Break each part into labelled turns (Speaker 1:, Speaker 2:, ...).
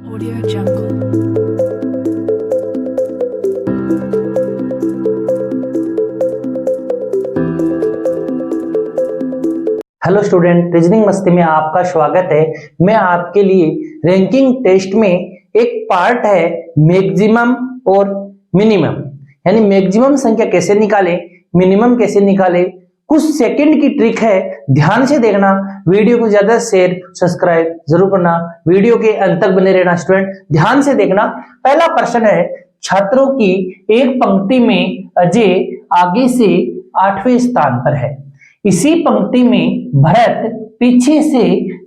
Speaker 1: Audio Jungle.
Speaker 2: Hello student, reasoning मस्ती में आपका स्वागत है। मैं आपके लिए रैंकिंग टेस्ट में एक पार्ट है मैक्सिमम और मिनिमम, यानी मैक्सिमम संख्या कैसे निकालें, मिनिमम कैसे निकालें, कुछ सेकंड की ट्रिक है। ध्यान से देखना, वीडियो को ज्यादा शेयर सब्सक्राइब जरूर करना, वीडियो के अंत तक बने रहना। स्टूडेंट ध्यान से देखना। पहला प्रश्न है, छात्रों की एक पंक्ति में अजय आगे से 8वें स्थान पर है, इसी पंक्ति में भरत पीछे से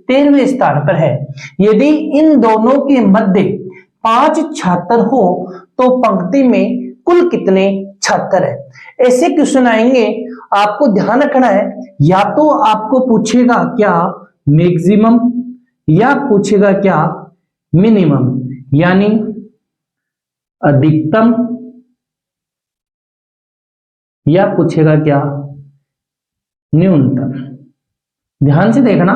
Speaker 2: 13वें स्थान पर है। यदि इन दोनों के मध्य 5 छात्र हो तो पंक्ति में कुल कितने छात्र है। ऐसे क्वेश्चन आएंगे, आपको ध्यान रखना है, या तो आपको पूछेगा क्या मैक्सिमम या पूछेगा क्या मिनिमम, यानी अधिकतम, या पूछेगा क्या न्यूनतम। ध्यान से देखना,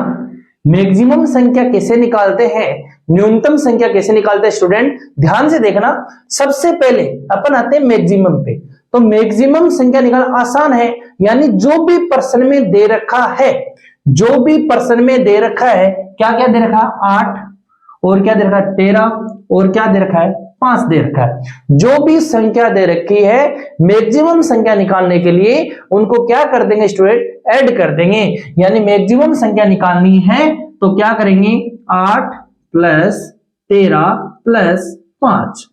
Speaker 2: मैक्सिमम संख्या कैसे निकालते हैं, न्यूनतम संख्या कैसे निकालते हैं। स्टूडेंट ध्यान से देखना, सबसे पहले अपन आते हैं मैक्सिमम पे। तो मैक्सिमम संख्या निकालना आसान है, यानी जो भी प्रश्न में दे रखा है, जो भी प्रश्न में दे रखा है, क्या क्या दे रखा है 8, और क्या दे रखा है 13, और क्या दे रखा है 5 दे रखा है। जो भी संख्या दे रखी है, मैक्सिमम संख्या निकालने के लिए उनको क्या कर देंगे स्टूडेंट, ऐड कर देंगे। यानी मैक्सिमम संख्या निकालनी है तो क्या करेंगे 8 प्लस 13 प्लस 5,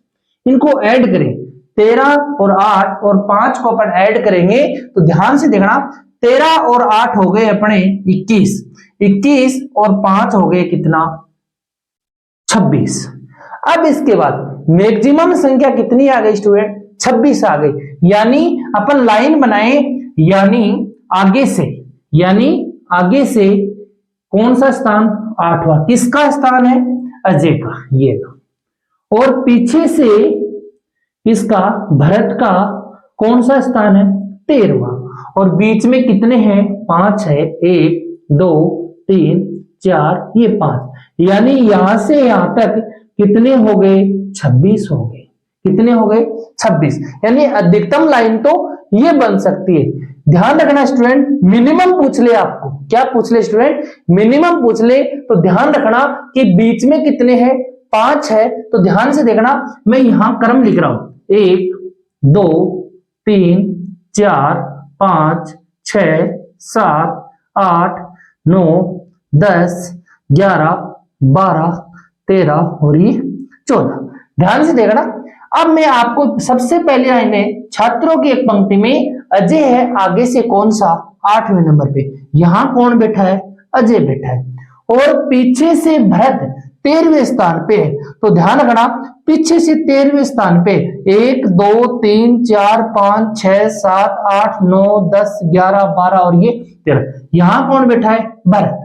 Speaker 2: इनको ऐड करें। 13 और 8 और 5 को अपन ऐड करेंगे तो ध्यान से देखना, 13 और 8 हो गए अपने 21, 21 और 5 हो गए कितना 26। अब इसके बाद मैक्सिमम संख्या कितनी आ गई स्टूडेंट, 26 आ गई। यानी अपन लाइन बनाए, यानी आगे से कौन सा स्थान 8वां, किसका स्थान है अजय का, ये। और पीछे से इसका भरत का कौन सा स्थान है 13वां, और बीच में कितने हैं 5 है, 1 2 3 4, ये 5। यानी यहां से यहां तक कितने हो गए 26 हो गए। कितने हो गए 26। यानी अधिकतम लाइन तो ये बन सकती है। ध्यान रखना स्टूडेंट, मिनिमम पूछ ले आपको, क्या पूछ ले स्टूडेंट, मिनिमम पूछ ले तो ध्यान रखना कि बीच में कितने हैं 5 है। तो ध्यान से देखना, मैं यहां क्रम लिख रहा हूं 1 2 3 4 5 6 7 8 9 10 11 12 13 और ये 14। ध्यान से देखना। अब मैं आपको सबसे पहले आईने छात्रों की एक पंक्ति में अजय है आगे से कौन सा 8वें नंबर पे, यहां कौन बैठा है अजय बैठा है, और पीछे से भरत 13वें स्थान पे है। तो ध्यान रखना, पीछे से 13वें स्थान पे 1 2 3 4 5 6 7 8 9 10 11 12 और ये 13, यहां कौन बैठा है भरत।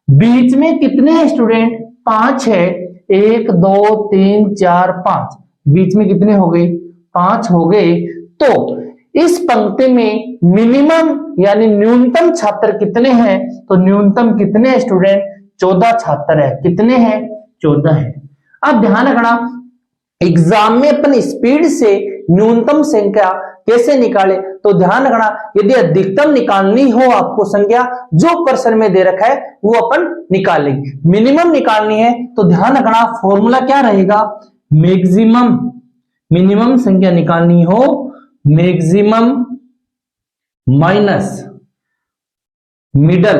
Speaker 2: बीच में कितने हैं स्टूडेंट 5 है, 1 2 3 4 5, बीच में कितने हो गए 5 हो गए। तो इस पंक्ति में मिनिमम यानी न्यूनतम छात्र कितने हैं, तो न्यूनतम कितने हैं स्टूडेंट 14 छात्र है। कितने हैं 14 है। अब ध्यान रखना, एग्जाम में अपन स्पीड से न्यूनतम संख्या कैसे निकाले, तो ध्यान रखना, यदि अधिकतम निकालनी हो आपको संख्या जो प्रश्न में दे रखा है वो अपन निकालेंगे। मिनिमम निकालनी है तो ध्यान रखना, फॉर्मूला क्या रहेगा, मैक्सिमम, मिनिमम संख्या निकालनी हो मैक्सिमम माइनस मिडल,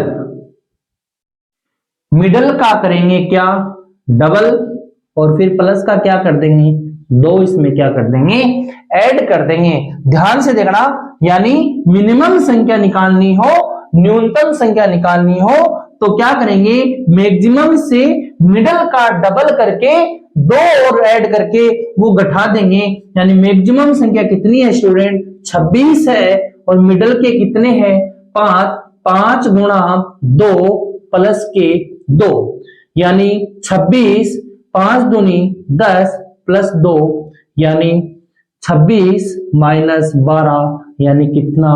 Speaker 2: मिडल का करेंगे क्या डबल, और फिर प्लस का क्या कर देंगे 2, इसमें क्या कर देंगे ऐड कर देंगे। ध्यान से देखना, यानी मिनिमम संख्या निकालनी हो न्यूनतम संख्या निकालनी हो तो क्या करेंगे, मैक्सिमम से मिडल का डबल करके 2 और ऐड करके वो घटा देंगे। यानी मैक्सिमम संख्या कितनी है स्टूडेंट 26 है, और मिडल के कितने हैं 5, 5 गुणा 2 प्लस के 2, यानी 26, 5 दूनी 10 प्लस 2, यानी 26 माइनस 12, यानी कितना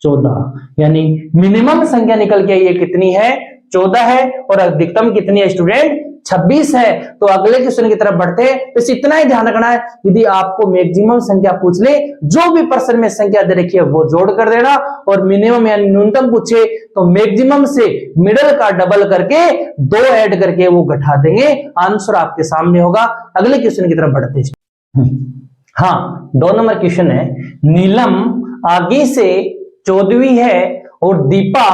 Speaker 2: 14। यानी मिनिमम संख्या निकल के ये कितनी है 14 है, और अधिकतम कितनी है स्टूडेंट 26 है। तो अगले क्वेश्चन की तरफ बढ़ते हैं। तो इतना ही ध्यान रखना है, यदि आपको मैक्सिमम संख्या पूछ ले, जो भी पर्सन में संख्या दे रखी है वो जोड़ कर देना, और मिनिमम यानी न्यूनतम पूछे तो मैक्सिमम से मिडल का डबल करके 2 ऐड करके वो घटा देंगे, आंसर आपके सामने होगा। अगले क्वेश्चन की तरफ बढ़ते हैं। हाँ, 2 नंबर क्वेश्चन है, नीलम आगे से 14वीं है और दीपा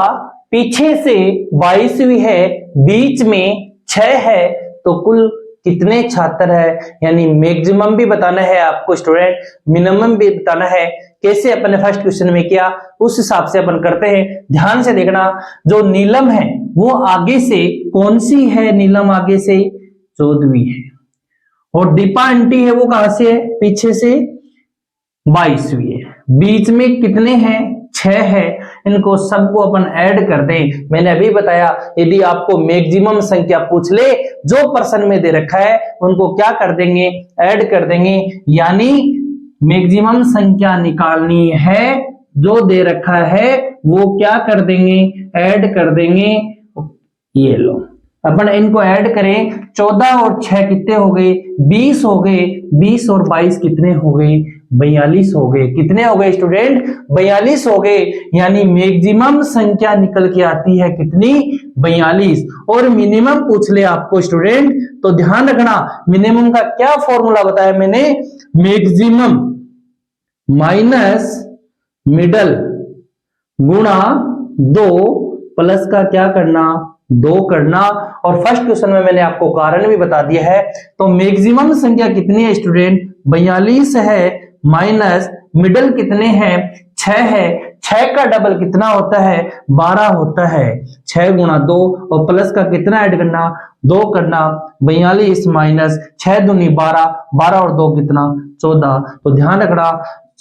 Speaker 2: पीछे से 22वीं है, बीच में 6 है, तो कुल कितने छात्र है? यानी मैक्सिमम भी बताना है आपको स्टूडेंट, मिनिमम भी बताना है। कैसे अपन ने फर्स्ट क्वेश्चन में किया उस हिसाब से अपन करते हैं। ध्यान से देखना, जो नीलम है वो आगे से कौन सी है? नीलम आगे से 14वीं है, और दीपा आंटी है वो कहां से है? पीछे से 22वीं है, बीच में कितने हैं? 6 है। इनको सबको अपन ऐड कर दें। मैंने अभी बताया, यदि आपको मैक्सिमम संख्या पूछ ले, जो पर्सन में दे रखा है उनको क्या कर देंगे? ऐड कर देंगे। यानी मैक्सिमम संख्या निकालनी है, जो दे रखा है वो क्या कर देंगे? ऐड कर देंगे। ये लो, अपन इनको ऐड करें, 14 और 6 कितने हो गए? 20 हो गए। 20 और 22 कितने हो गए? 42 हो गए। कितने हो गए स्टूडेंट? 42 हो गए। यानी मैक्सिमम संख्या निकल के आती है कितनी? 42। और मिनिमम पूछ ले आपको स्टूडेंट, तो ध्यान रखना, मिनिमम का क्या फॉर्मूला बताया मैंने? मैक्सिमम माइनस मिडल गुणा 2 प्लस का क्या करना? 2 करना। और फर्स्ट क्वेश्चन में मैंने आपको कारण भी बता दिया है। तो मैक्सिमम संख्या कितनी है स्टूडेंट? 42 है, माइनस मिडल कितने हैं? 6 है। 6 का डबल कितना होता है? 12 होता है। 6 गुणा 2 और प्लस का कितना ऐड करना? 2 करना। 42 माइनस 6 दूनी 12, 12 और 2 कितना? 14। तो ध्यान रखना,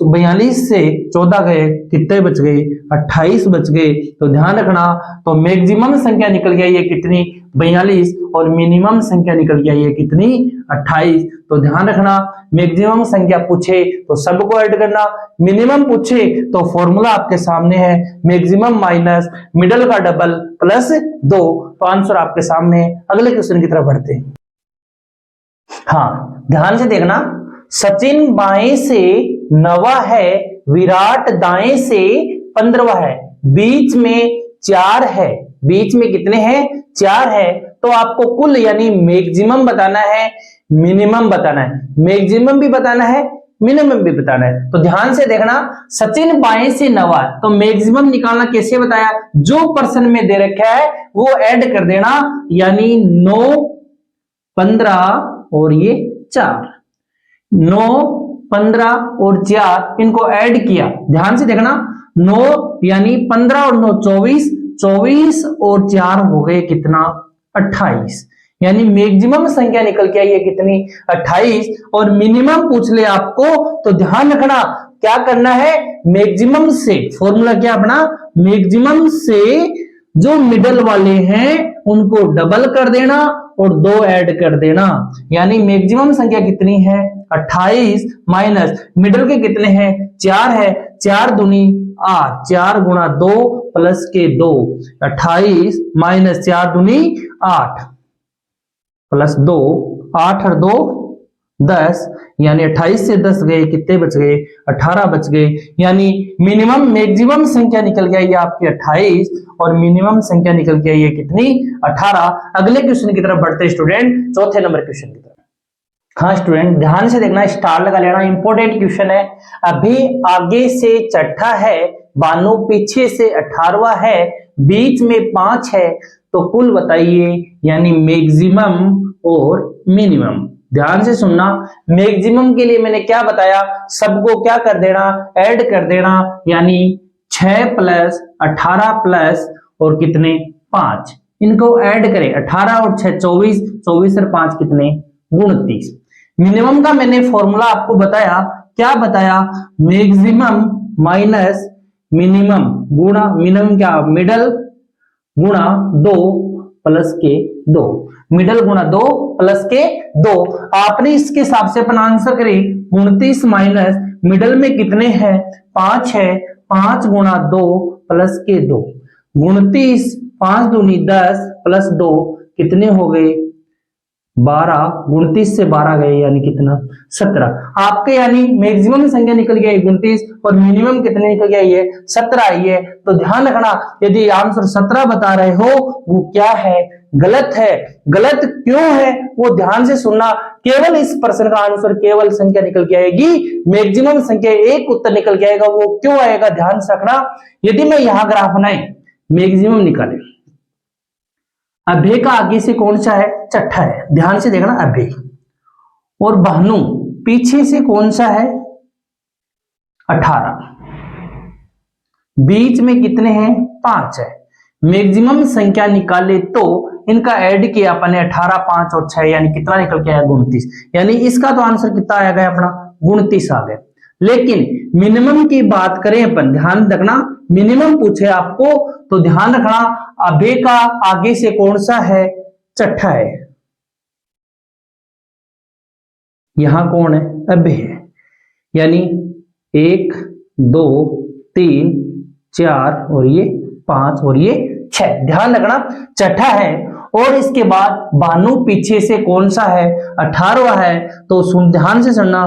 Speaker 2: तो 42 से 14 गए, कितने बच गए? 28 बच गए। तो ध्यान रखना, तो मैक्सिमम संख्या निकल के आई है कितनी? 42, और मिनिमम संख्या निकल के आई है कितनी? 28। तो ध्यान रखना, मैक्सिमम संख्या पूछे तो सबको ऐड करना, मिनिमम पूछे तो फॉर्मूला आपके सामने है, मैक्सिमम माइनस मिडल का डबल प्लस 2। तो आंसर आपके सामने है। अगले क्वेश्चन की तरफ बढ़ते हैं। हाँ, ध्यान से देखना, सचिन बाएं से 9वां है, विराट दाएं से 15वां है, बीच में 4 है। बीच में कितने हैं? 4 है। तो आपको कुल यानी मैक्सिमम बताना है, मिनिमम बताना है। मैक्सिमम भी बताना है, मिनिमम भी बताना है। तो ध्यान से देखना, सचिन बाएं से 9वां, तो मैक्सिमम निकालना कैसे बताया? जो पर्सन में दे रखा है वो ऐड कर देना। यानी 9, 15 और ये 4, 9, 15 और 4 इनको ऐड किया। ध्यान से देखना, 9 यानी 15 और 9 24, 24 और 4 हो गए कितना? 28। यानी मैक्सिमम संख्या निकल के आई है कितनी? 28। और मिनिमम पूछ ले आपको, तो ध्यान रखना क्या करना है? मैक्सिमम से फॉर्मूला क्या अपना? मैक्सिमम से जो मिडल वाले हैं उनको डबल कर देना और 2 ऐड कर देना। यानी मैक्सिमम संख्या कितनी है? 28 माइनस मिडल के कितने हैं? 4 है। 4 दूनी 8, 4 गुणा 2 प्लस के 2, 28 माइनस 4 दूनी 8 प्लस 2, 8 और 2 10, यानी 28 से 10 गए, कितने बच गए? 18 बच गए। यानी मिनिमम मैक्सिमम संख्या निकल के आई है आपकी 28 और मिनिमम संख्या निकल के आई है कितनी? 18। अगले क्वेश्चन की तरफ बढ़ते स्टूडेंट, चौथे नंबर क्वेश्चन की तरफ। हाँ स्टूडेंट, ध्यान से देखना, स्टार लगा लेना, इंपॉर्टेंट क्वेश्चन है। अभी आगे से छठा है, बानो पीछे से 18वां है, बीच में 5 है, तो कुल बताइए यानी मैक्सिमम और मिनिमम। ध्यान से सुनना, मैक्सिमम के लिए मैंने क्या बताया? सबको क्या कर देना? ऐड कर देना। यानी 6 प्लस 18 प्लस और कितने? 5, इनको ऐड करें। 18 और 6 24, 24 और 5 कितने? 29। मिनिमम का मैंने फॉर्मूला आपको बताया, क्या बताया? मैक्सिमम माइनस मिनिमम गुणा मिनिमम क्या? मिडल गुणा 2 प्लस के 2, मिडल गुणा 2 प्लस के 2। आपने इसके हिसाब से अपना आंसर करें, 29 माइनस मिडल में कितने हैं? 5 है। 5 गुणा 2 प्लस के 2, 29, 5 दूनी 10 प्लस 2 कितने हो गए? 12, 29 से 12 गए यानी कितना 17। आपके यानी मैक्सिमम संख्या निकल गया 29 और मिनिमम कितने निकल गया ये 17 आई है। तो ध्यान रखना यदि आंसर 17 बता रहे हो वो क्या है, गलत है। गलत क्यों है वो ध्यान से सुनना। केवल इस प्रश्न का आंसर केवल संख्या निकल के आएगी, मैक्सिमम संख्या एक उत्तर निकल के आएगा। वो क्यों आएगा ध्यान से रखना। यदि मैं यहां ग्राफ बनाए मैक्सिमम निकाले, अभ्य का आगे से कौन सा है, चट्ठा है, ध्यान से देखना अभ्य, और भानु पीछे से कौन सा है 18, बीच में कितने हैं 5 है। मैक्सिमम संख्या निकाले तो इनका ऐड किया अपने 18, 5 और 6 यानी कितना निकल के आया 29। यानी इसका तो आंसर कितना आ गया अपना 29 आ गया। लेकिन मिनिमम की बात करें अपन, ध्यान रखना मिनिमम पूछे आपको तो ध्यान रखना अभ्य का आगे से कौन सा है चट्ठा है, यहां कौन है अभ्य है। यानी 1, 2, 3, 4 और ये 5 और ये 6, ध्यान रखना चट्ठा है। और इसके बाद भानु पीछे से कौन सा है 18वां है। तो सुन ध्यान से सुनना,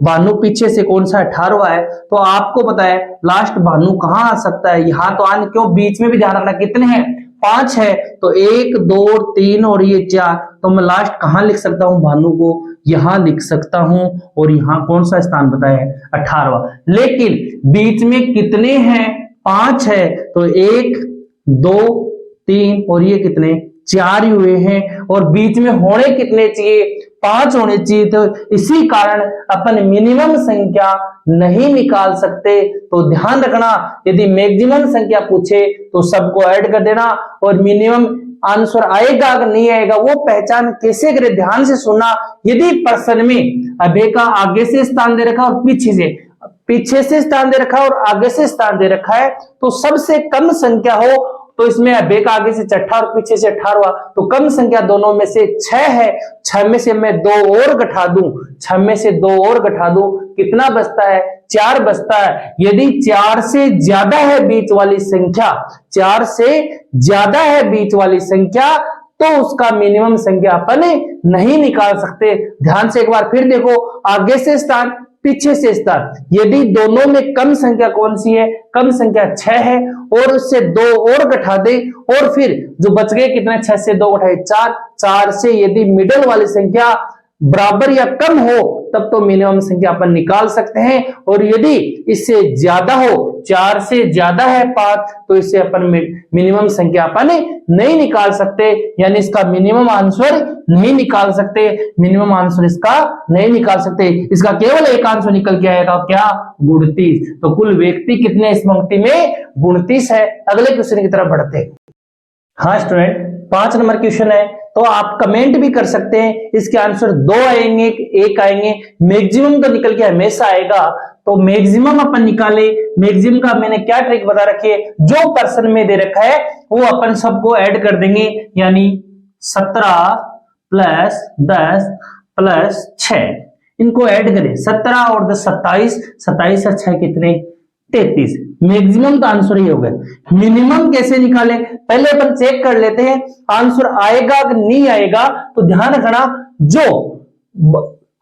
Speaker 2: भानु पीछे से कौन सा 18वां है। तो आपको पता है लास्ट भानु कहां आ सकता है, यहां तो आने क्यों, बीच में भी ध्यान रखना कितने हैं 5 है। तो 1, 2, 3 और ये 4, तो मैं लास्ट कहां लिख सकता हूं भानु को, यहां लिख सकता हूं। और यहां कौन सा स्थान बताया है 18वां। लेकिन बीच में कितने हैं 5 है। तो 1, 2, 3 और ये कितने 4 ही हुए हैं। और बीच में होने कितने चाहिए 5 होने चाहिए। तो इसी कारण अपन मिनिमम संख्या नहीं निकाल सकते। तो ध्यान रखना यदि मैक्सिमम संख्या पूछे तो सबको ऐड कर देना और मिनिमम आंसर आएगा, अगर नहीं आएगा वो पहचान कैसे करें ध्यान से सुनना। यदि प्रश्न में अभ्य का आगे से स्थान दे रखा और पीछे से स्थान दे रखा और आगे से स्थान दे रखा है तो सबसे कम संख्या हो तो इसमें अभ्य का आगे से चट्ठा और पीछे से 18वां, तो कम संख्या दोनों में से 6 है। 6 में से मैं 2 और घटा दूं, 6 में से 2 और घटा दूं, कितना बचता है 4 बचता है। यदि 4 से ज्यादा है बीच वाली संख्या, 4 से ज्यादा है बीच वाली संख्या तो उसका मिनिमम संख्या अपन नहीं निकाल सकते। ध्यान से एक बार फिर देखो, आगे से स्थान पीछे से स्थान, यदि दोनों में कम संख्या कौन सी है, कम संख्या 6 है और उससे 2 और घटा दे और फिर जो बच गए कितने 6 से 2 घटाए 4, 4 से यदि मिडल वाली संख्या बराबर या कम हो तब तो मिनिमम संख्या अपन निकाल सकते हैं। और यदि इससे ज्यादा हो, 4 से ज्यादा है 5, तो इससे अपन मिनिमम संख्या अपन नहीं निकाल सकते। यानी इसका मिनिमम आंसर नहीं निकाल सकते, मिनिमम आंसर इसका नहीं निकाल सकते। इसका केवल एक आंसर निकल के आएगा क्या 29। तो कुल व्यक्ति कितने इस पंक्ति में 29 है। अगले क्वेश्चन की तरफ बढ़ते हैं। हाँ स्टूडेंट 5 नंबर क्वेश्चन है तो आप कमेंट भी कर सकते हैं। इसके आंसर 2 आएंगे 1 आएंगे, मैक्सिमम तो निकल के हमेशा आएगा। तो मैक्सिमम अपन निकाले, मैक्सिमम का मैंने क्या ट्रिक बता रखी है, जो पर्सन में दे रखा है वो अपन सबको ऐड कर देंगे। यानी 17 प्लस 10 प्लस 6 इनको ऐड करें, 17 और 10 27, 27 और 6 कितने 33। मैक्सिमम का आंसर ही होगा। मिनिमम कैसे निकाले पहले अपन चेक कर लेते हैं, आंसर आएगा कि नहीं आएगा। तो ध्यान रखना जो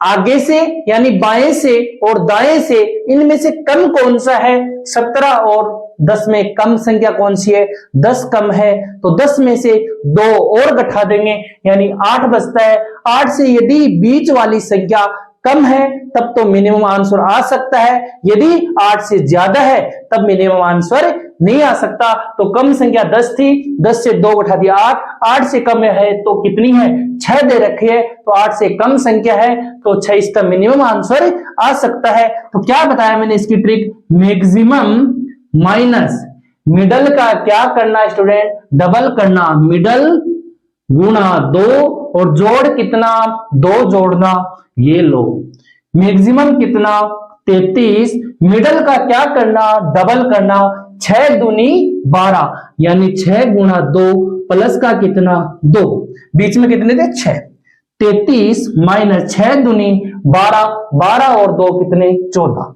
Speaker 2: आगे से यानी बाएं से और दाएं से इनमें से कम कौन सा है, 17 और 10 में कम संख्या कौन सी है, 10 कम है। तो 10 में से 2 और घटा देंगे यानी 8 बचता है। 8 से यदि बीच वाली संख्या कम है तब तो मिनिमम आंसर आ सकता है, यदि 8 से ज्यादा है तब मिनिमम आंसर नहीं आ सकता। तो कम संख्या 10 थी, 10 से 2 घटा दिया 8, 8 से कम है तो कितनी है 6 दे रखी है। तो 8 से कम संख्या है तो 6 इसका मिनिमम आंसर आ सकता है। तो क्या बताया मैंने इसकी ट्रिक, मैक्सिमम माइनस मिडल का क्या करना स्टूडेंट, डबल करना, मिडल गुणा 2 और जोड़ कितना 2 जोड़ना, ये लो मैक्सिमम कितना 33, मिडल का क्या करना डबल करना, 6 दूनी 12 यानी 6 गुणा 2 प्लस का कितना 2, बीच में कितने थे 6, 33 माइनस 6 दूनी 12, 12 और 2 कितने 14,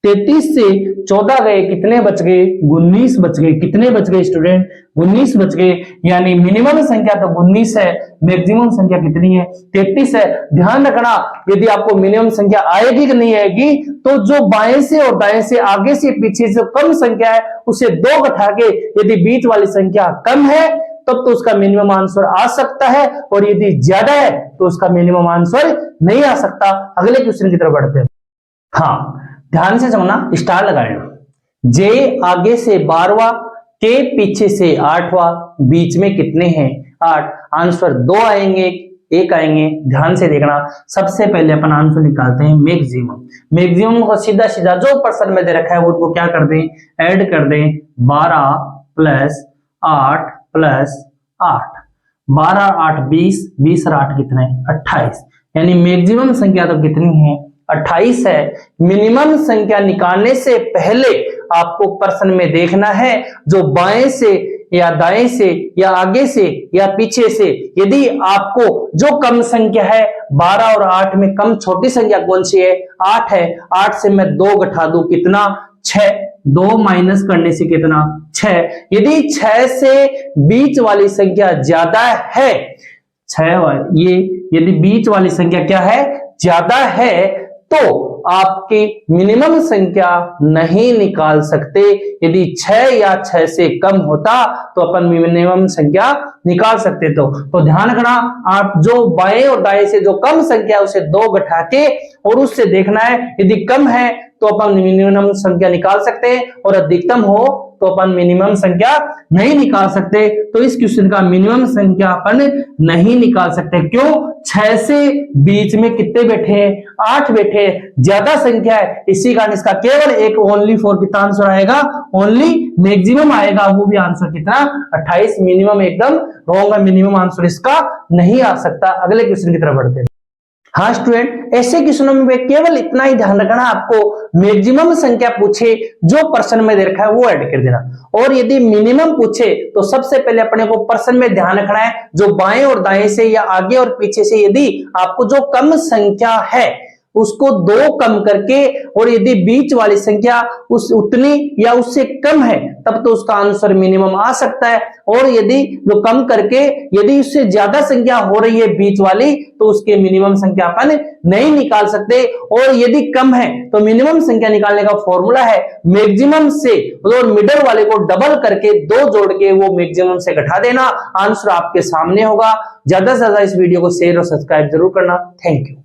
Speaker 2: 33 से 14 गए, कितने बच गए? 19 बच गए। कितने बच गए स्टूडेंट? 19 बच गए। यानी मिनिमम संख्या तो 19 है, मैक्सिमम संख्या कितनी है? 33 है। ध्यान रखना, यदि आपको मिनिमम संख्या आएगी कि नहीं आएगी, तो जो बाएं से और दाएं से, आगे से पीछे से कम संख्या है उसे 2 घटा के, यदि बीच वाली संख्या कम है तब तो उसका मिनिमम आंसर आ सकता है, और यदि ज्यादा है तो उसका मिनिमम आंसर नहीं आ सकता। अगले क्वेश्चन की तरफ बढ़ते हैं। हाँ, ध्यान से समझना, स्टार लगाए। जे आगे से 12वां, के पीछे से 8वां, बीच में कितने हैं? 8। आंसर 2 आएंगे, 1 आएंगे। ध्यान से देखना, सबसे पहले अपन आंसर निकालते हैं मैक्सिमम। मैक्सिमम को सीधा सीधा जो प्रश्न में दे रखा है वो उनको क्या कर दें? ऐड कर दें। 12 प्लस 8 प्लस 8, 12 8 20, 20 और 8 कितना है? 28। यानी मैक्सिमम संख्या तो कितनी है? 28 है। मिनिमम संख्या निकालने से पहले आपको प्रश्न में देखना है जो बाएं से या दाएं से या आगे से या पीछे से, यदि आपको जो कम संख्या है 12 और 8 में कम छोटी संख्या कौन सी है? 8 है। 8 से मैं 2 घटा दूं, कितना? 6। 2 माइनस करने से कितना? 6। यदि 6 से बीच वाली संख्या ज्यादा है, 6 ये यदि बीच वाली संख्या क्या है? ज्यादा है, तो आपकी मिनिमम संख्या नहीं निकाल सकते। यदि 6 या 6 से कम होता तो अपन मिनिमम संख्या निकाल सकते। तो ध्यान रखना, आप जो बाएं और दाएं से जो कम संख्या उसे 2 घटा के और उससे देखना है, यदि कम है तो अपन मिनिमम संख्या निकाल सकते हैं, और अधिकतम हो तो अपन मिनिमम संख्या नहीं निकाल सकते। तो इस क्वेश्चन का मिनिमम संख्या अपन नहीं निकाल सकते। क्यों? 6 से बीच में कितने बैठे हैं? 8 बैठे हैं, ज्यादा संख्या है, इसी कारण इसका केवल एक ओनली 4 कितना आंसर आएगा? ओनली मैक्सिमम आएगा, वो भी आंसर कितना? 28। मिनिमम एकदम रॉन्ग है, मिनिमम आंसर इसका नहीं आ सकता। अगले क्वेश्चन की तरफ बढ़ते हैं। हाँ स्टूडेंट, ऐसे क्वेश्चनों में केवल इतना ही ध्यान रखना, आपको मैक्सिमम संख्या पूछे जो प्रश्न में दे रखा है वो ऐड कर देना, और यदि मिनिमम पूछे तो सबसे पहले अपने को प्रश्न में ध्यान रखना है जो बाएं और दाएं से या आगे और पीछे से, यदि आपको जो कम संख्या है उसको 2 कम करके, और यदि बीच वाली संख्या उस उतनी या उससे कम है तब तो उसका आंसर मिनिमम आ सकता है, और यदि जो कम करके यदि उससे ज्यादा संख्या हो रही है बीच वाली तो उसके मिनिमम संख्या अपन नहीं निकाल सकते। और यदि कम है तो मिनिमम संख्या निकालने का फॉर्मूला है मैक्सिमम से और मिडल वाले को डबल करके 2 जोड़ के वो मैक्सिमम से घटा देना। आंसर आपके सामने होगा। ज्यादा से ज्यादा इस वीडियो को शेयर और सब्सक्राइब जरूर करना। Thank you.